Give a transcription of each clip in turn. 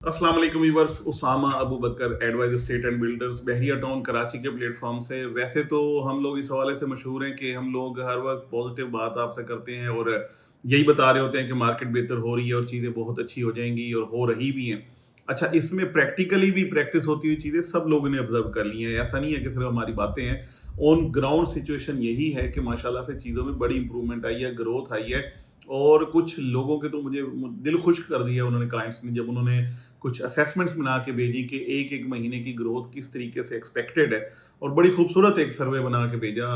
अस्सलाम वालेकुम viewers, Usama Abu Bakar advisor estate and builders Bahria Town Karachi के प्लेटफॉर्म से। वैसे तो हम लोग इस हवाले से मशहूर हैं कि हम लोग हर वक्त पॉजिटिव बात आपसे करते हैं और यही बता रहे होते हैं कि मार्केट बेहतर हो रही है और चीज़ें बहुत अच्छी हो जाएंगी और हो रही भी हैं। अच्छा, इसमें प्रैक्टिकली भी प्रैक्टिस होती हुई चीज़ें सब लोगों ने ऑब्जर्व कर ली हैं। ऐसा नहीं है कि सिर्फ हमारी बातें हैं। ऑन ग्राउंड सिचुएशन यही है कि माशाल्लाह से चीज़ों में बड़ी इंप्रूवमेंट आई है, ग्रोथ आई है। और कुछ लोगों के तो मुझे दिल खुश कर दिया उन्होंने, क्लाइंट्स ने, जब उन्होंने कुछ असेसमेंट्स बना के भेजी कि एक एक महीने की ग्रोथ किस तरीके से एक्सपेक्टेड है। और बड़ी खूबसूरत एक सर्वे बना के भेजा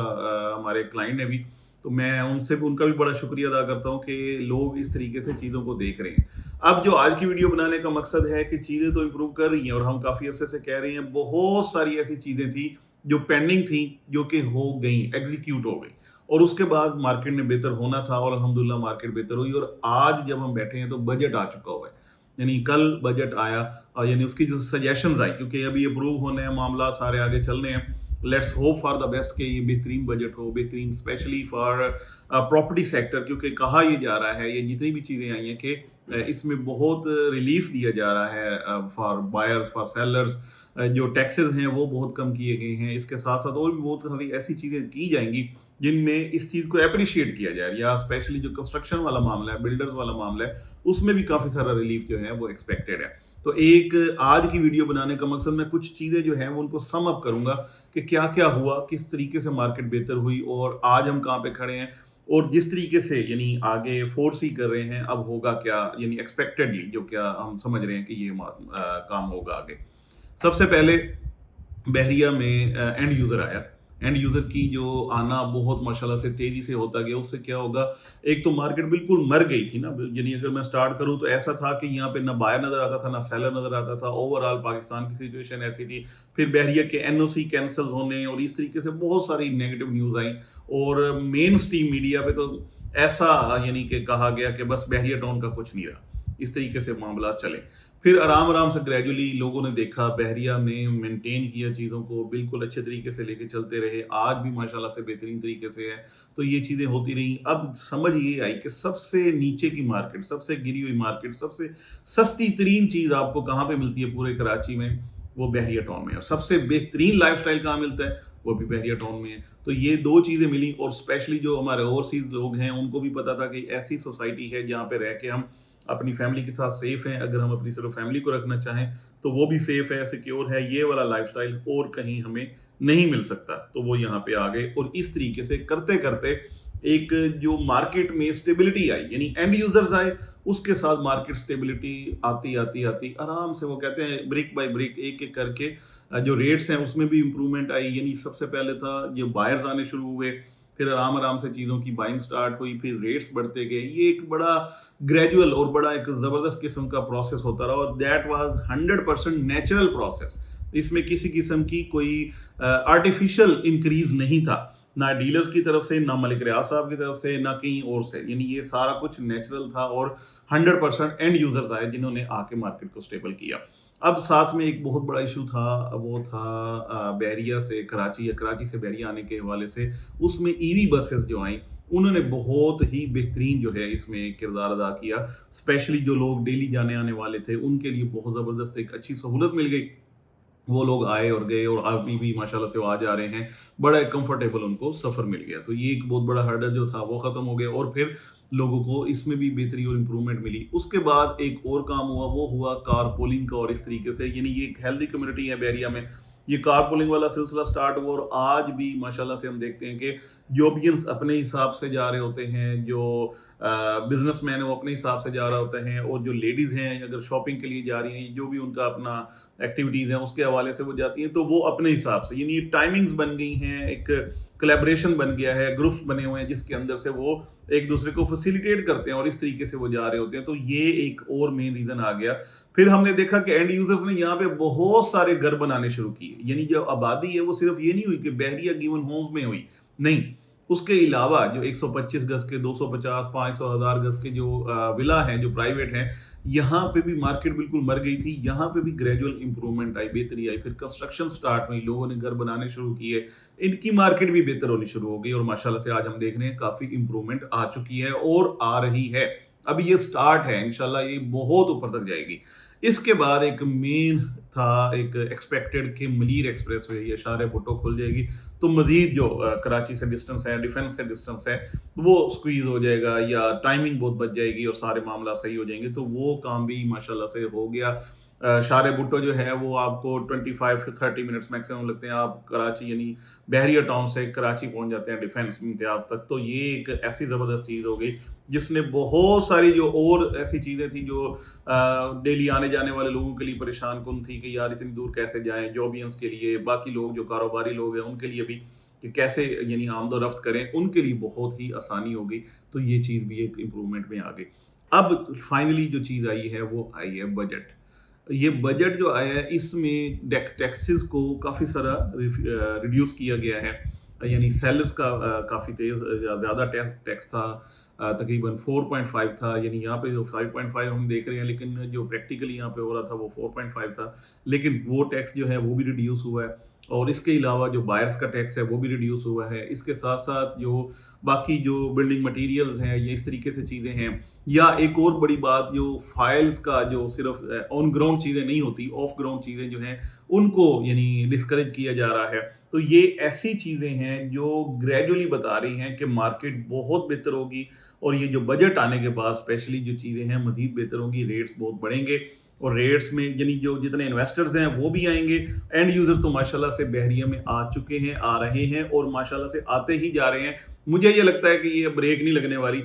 हमारे क्लाइंट ने भी। तो मैं उनसे भी, उनका भी बड़ा शुक्रिया अदा करता हूँ कि लोग इस तरीके से चीज़ों को देख रहे हैं। अब जो आज की वीडियो बनाने का मकसद है कि चीज़ें तो इम्प्रूव कर रही हैं और हम काफ़ी अरसे से कह रहे हैं, बहुत सारी ऐसी चीज़ें थी जो पेंडिंग थी, जो कि हो गई, एग्जीक्यूट हो गई और उसके बाद मार्केट ने बेहतर होना था और अल्हम्दुलिल्लाह मार्केट बेहतर हुई। और आज जब हम बैठे हैं तो बजट आ चुका हुआ है, यानी कल बजट आया और यानी उसकी जो सजेशंस आई, क्योंकि अभी अप्रूव होने हैं, मामला सारे आगे चलने हैं। Let's hope for the best कि ये बेहतरीन बजट हो, बेहतरीन स्पेशली फॉर प्रॉपर्टी सेक्टर, क्योंकि कहा ये जा रहा है, ये जितनी भी चीज़ें आई हैं कि इसमें बहुत रिलीफ दिया जा रहा है फॉर बायर्स, फॉर सेलर्स। जो टैक्सेस हैं वो बहुत कम किए गए हैं। इसके साथ साथ और भी बहुत सारी ऐसी चीज़ें की जाएंगी जिनमें इस चीज़ को अप्रिशिएट किया जाए, या स्पेशली जो कंस्ट्रक्शन वाला मामला है, बिल्डर्स वाला मामला है, उसमें भी काफ़ी सारा रिलीफ जो है वो एक्सपेक्टेड है। तो एक आज की वीडियो बनाने का मकसद, मैं कुछ चीज़ें जो हैं वो उनको सम अप करूंगा कि क्या क्या हुआ, किस तरीके से मार्केट बेहतर हुई और आज हम कहाँ पे खड़े हैं और जिस तरीके से यानी आगे फोर्स ही कर रहे हैं अब होगा क्या, यानी एक्सपेक्टेडली जो क्या हम समझ रहे हैं कि ये काम होगा आगे। सबसे पहले बहरिया में एंड यूज़र आया। एंड यूज़र की जो आना बहुत माशाल्लाह से तेज़ी से होता गया। उससे क्या होगा, एक तो मार्केट बिल्कुल मर गई थी ना, यानी अगर मैं स्टार्ट करूं तो ऐसा था कि यहाँ पे ना बायर नज़र आता था ना सेलर नज़र आता था। ओवरऑल पाकिस्तान की सिचुएशन ऐसी थी। फिर बहरिया के एनओसी कैंसिल होने और इस तरीके से बहुत सारी नेगेटिव न्यूज़ आई और मेन स्ट्रीम मीडिया पे तो ऐसा यानी कि कहा गया कि बस बहरिया टाउन का कुछ नहीं रहा। इस तरीके से मामला चले। फिर आराम आराम से ग्रेजुअली लोगों ने देखा, बहरिया ने मेंटेन किया चीज़ों को, बिल्कुल अच्छे तरीके से लेके चलते रहे। आज भी माशाल्लाह से बेहतरीन तरीके से है। तो ये चीज़ें होती रहीं। अब समझ ये आई कि सबसे नीचे की मार्केट, सबसे गिरी हुई मार्केट, सबसे सस्ती तरीन चीज़ आपको कहाँ पे मिलती है पूरे कराची में, वो बहरिया टाउन में है। और सबसे बेहतरीन लाइफस्टाइल कहाँ मिलता है, वो भी बहरिया टाउन में है। तो ये दो चीज़ें मिली। और स्पेशली जो हमारे ओवरसीज़ लोग हैं उनको भी पता था कि ऐसी सोसाइटी है जहाँ पे रह के हम अपनी फैमिली के साथ सेफ हैं। अगर हम अपनी सिर्फ फैमिली को रखना चाहें तो वो भी सेफ है, सिक्योर है। ये वाला लाइफस्टाइल और कहीं हमें नहीं मिल सकता। तो वो यहाँ पे आ गए और इस तरीके से करते करते एक जो मार्केट में स्टेबिलिटी आई, यानी एंड यूजर्स आए, उसके साथ मार्केट स्टेबिलिटी आती आती आती आराम से, वो कहते हैं ब्रिक बाय ब्रिक, एक एक करके जो रेट्स हैं उसमें भी इंप्रूवमेंट आई। यानी सबसे पहले था जो बायर्स आने शुरू हुए, फिर आराम आराम से चीज़ों की बाइंग स्टार्ट हुई, फिर रेट्स बढ़ते गए। ये एक बड़ा ग्रेजुअल और बड़ा एक ज़बरदस्त किस्म का प्रोसेस होता रहा और दैट वाज 100% नेचुरल प्रोसेस। इसमें किसी किस्म की कोई आर्टिफिशियल इंक्रीज नहीं था, ना डीलर्स की तरफ से, ना मलिक रियाज साहब की तरफ से, ना कहीं और से। यानी ये सारा कुछ नेचुरल था और 100% एंड यूजर्स आए जिन्होंने आके मार्केट को स्टेबल किया। अब साथ में एक बहुत बड़ा इशू था, वो था बहरिया से कराची या कराची से बहरिया आने के हवाले से। उसमें ईवी बसेस जो आई, उन्होंने बहुत ही बेहतरीन जो है इसमें किरदार अदा किया। स्पेशली जो लोग डेली जाने आने वाले थे उनके लिए बहुत ज़बरदस्त एक अच्छी सहूलत मिल गई। वो लोग आए और गए और अभी भी माशाल्लाह से वो आ जा रहे हैं। बड़ा एक कंफर्टेबल उनको सफ़र मिल गया। तो ये एक बहुत बड़ा हर्डल जो था वो ख़त्म हो गया और फिर लोगों को इसमें भी बेहतरी और इम्प्रूवमेंट मिली। उसके बाद एक और काम हुआ, वो हुआ कार पोलिंग का। और इस तरीके से, यानी ये एक हेल्दी कम्युनिटी है बहरिया में, ये कार पोलिंग वाला सिलसिला स्टार्ट हुआ और आज भी माशाल्लाह से हम देखते हैं कि जोबियंस अपने हिसाब से जा रहे होते हैं, जो बिजनेसमैन है वो अपने हिसाब से जा रहे होते हैं, और जो लेडीज़ हैं अगर शॉपिंग के लिए जा रही हैं, जो भी उनका अपना एक्टिविटीज़ हैं उसके हवाले से वो जाती हैं, तो वो अपने हिसाब से, यानी टाइमिंग्स बन गई हैं, एक कोलैबोरेशन बन गया है, ग्रुप्स बने हुए हैं जिसके अंदर से वो एक दूसरे को फैसिलिटेट करते हैं और इस तरीके से वो जा रहे होते हैं। तो ये एक और मेन रीज़न आ गया। फिर हमने देखा कि एंड यूजर्स ने यहाँ पे बहुत सारे घर बनाने शुरू किए। यानी जो आबादी है वो सिर्फ ये नहीं हुई कि बहरिया गिवन होम्स में हुई, नहीं, उसके अलावा जो 125 गज के, 250, 500, 1000 गज के जो विला हैं, जो प्राइवेट हैं, यहाँ पे भी मार्केट बिल्कुल मर गई थी। यहाँ पे भी ग्रेजुअल इंप्रूवमेंट आई, बेहतरी आई। फिर कंस्ट्रक्शन स्टार्ट हुई, लोगों ने घर बनाने शुरू किए, इनकी मार्केट भी बेहतर होनी शुरू हो गई और माशाल्लाह से आज हम देख रहे हैं काफ़ी इंप्रूवमेंट आ चुकी है और आ रही है। अभी ये स्टार्ट है, इंशाल्लाह ये बहुत ऊपर तक जाएगी। اس کے بعد ایک مین تھا ایک ایکسپیکٹڈ کہ ملیر ایکسپریس وے یا شارع بھٹو کھل جائے گی تو مزید جو کراچی سے ڈسٹنس ہے، ڈیفنس سے ڈسٹنس ہے، وہ سکویز ہو جائے گا یا ٹائمنگ بہت بچ جائے گی اور سارے معاملات صحیح ہو جائیں گے، تو وہ کام بھی ماشاءاللہ سے ہو گیا۔ شارع بھٹو جو ہے وہ آپ کو 25 سے 30 منٹس میکسیمم لگتے ہیں، آپ کراچی یعنی بحریہ ٹاؤن سے کراچی پہنچ جاتے ہیں ڈیفنس امتیاز تک۔ تو یہ ایک ایسی زبردست چیز ہو گئی جس نے بہت ساری جو اور ایسی چیزیں تھیں جو ڈیلی آنے جانے والے لوگوں کے لیے پریشان کن تھی کہ یار اتنی دور کیسے جائیں، جوبینس کے لیے، باقی لوگ جو کاروباری لوگ ہیں ان کے لیے بھی کہ کیسے یعنی آمد و رفت کریں، ان کے لیے بہت ہی آسانی ہو گئی۔ تو یہ چیز بھی ایک امپرومنٹ میں آ گئی۔ اب فائنلی جو چیز آئی ہے وہ آئی ہے بجٹ۔ یہ بجٹ جو آیا ہے اس میں ٹیکسز کو کافی سارا ریڈیوس کیا گیا ہے، یعنی سیلرز کا کافی زیادہ ٹیکس تھا، تقریباً 4.5 تھا، یعنی یہاں پہ جو 5.5 ہم دیکھ رہے ہیں لیکن جو پریکٹیکلی یہاں پہ ہو رہا تھا وہ 4.5 تھا، لیکن وہ ٹیکس جو ہے وہ بھی ریڈیوس ہوا ہے۔ اور اس کے علاوہ جو بائرس کا ٹیکس ہے وہ بھی ریڈیوس ہوا ہے۔ اس کے ساتھ ساتھ جو باقی جو بلڈنگ مٹیریلز ہیں یا اس طریقے سے چیزیں ہیں، یا ایک اور بڑی بات جو فائلز کا جو صرف آن گراؤنڈ چیزیں نہیں ہوتی، آف گراؤنڈ چیزیں جو ہیں ان کو یعنی ڈسکریج کیا جا رہا ہے۔ تو یہ ایسی چیزیں ہیں جو گریجولی بتا رہی ہیں کہ مارکیٹ بہت بہتر ہوگی، اور یہ جو بجٹ آنے کے بعد اسپیشلی جو چیزیں ہیں مزید بہتر ہوں گی، ریٹس بہت بڑھیں گے، اور ریٹس میں یعنی جو جتنے انویسٹرز ہیں وہ بھی آئیں گے، اینڈ یوزر تو ماشاءاللہ سے بحریہ میں آ چکے ہیں، آ رہے ہیں اور ماشاءاللہ سے آتے ہی جا رہے ہیں۔ مجھے یہ لگتا ہے کہ یہ بریک نہیں لگنے والی۔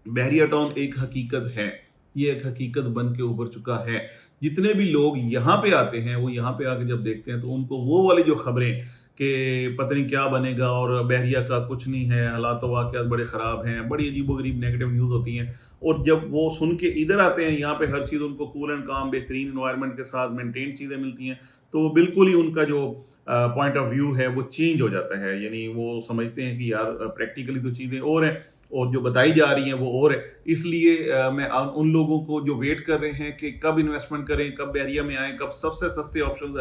بحریہ ٹاؤن ایک حقیقت ہے، یہ ایک حقیقت بن کے ابھر چکا ہے۔ جتنے بھی لوگ یہاں پہ آتے ہیں وہ یہاں پہ آ کے جب دیکھتے ہیں تو ان کو وہ والی جو خبریں کہ پتہ نہیں کیا بنے گا اور بحریہ کا کچھ نہیں ہے، حالات و واقعات بڑے خراب ہیں، بڑی عجیب و غریب نیگیٹو نیوز ہوتی ہیں، اور جب وہ سن کے ادھر آتے ہیں یہاں پہ ہر چیز ان کو کول اینڈ کام بہترین انوائرمنٹ کے ساتھ مینٹین چیزیں ملتی ہیں، تو بالکل ہی ان کا جو پوائنٹ آف ویو ہے وہ چینج ہو جاتا ہے۔ یعنی وہ سمجھتے ہیں کہ یار پریکٹیکلی تو چیزیں اور ہیں اور جو بتائی جا رہی ہیں وہ اور ہے۔ اس لیے میں ان لوگوں کو جو ویٹ کر رہے ہیں کہ کب انویسٹمنٹ کریں، کب بحریہ میں آئیں، کب سب سے سستے آپشنز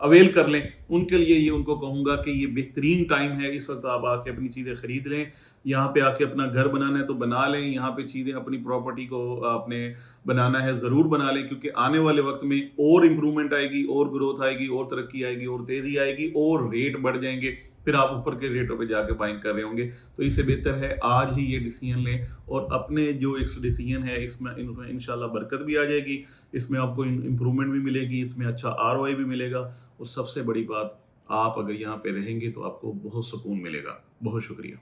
اویل کر لیں، ان کے لیے یہ ان کو کہوں گا کہ یہ بہترین ٹائم ہے۔ اس وقت آپ آ کے اپنی چیزیں خرید لیں، یہاں پہ آ کے اپنا گھر بنانا ہے تو بنا لیں، یہاں پہ چیزیں اپنی پراپرٹی کو آپ نے بنانا ہے ضرور بنا لیں، کیونکہ آنے والے وقت میں اور امپرومنٹ آئے گی، اور گروتھ آئے گی، اور ترقی آئے گی، اور تیزی آئے گی، اور ریٹ بڑھ جائیں گے، پھر آپ اوپر کے ریٹوں پہ جا کے بائنگ کر رہے ہوں گے۔ تو اس سے بہتر ہے آج ہی یہ ڈیسیژن لیں، اور اپنے جو ایک ڈیسیژن ہے اس میں انشاءاللہ برکت بھی آ جائے گی، اس میں آپ کو امپرومنٹ بھی ملے گی، اس میں اچھا ROI بھی ملے گا، اور سب سے بڑی بات آپ اگر یہاں پہ رہیں گے تو آپ کو بہت سکون ملے گا۔ بہت شکریہ۔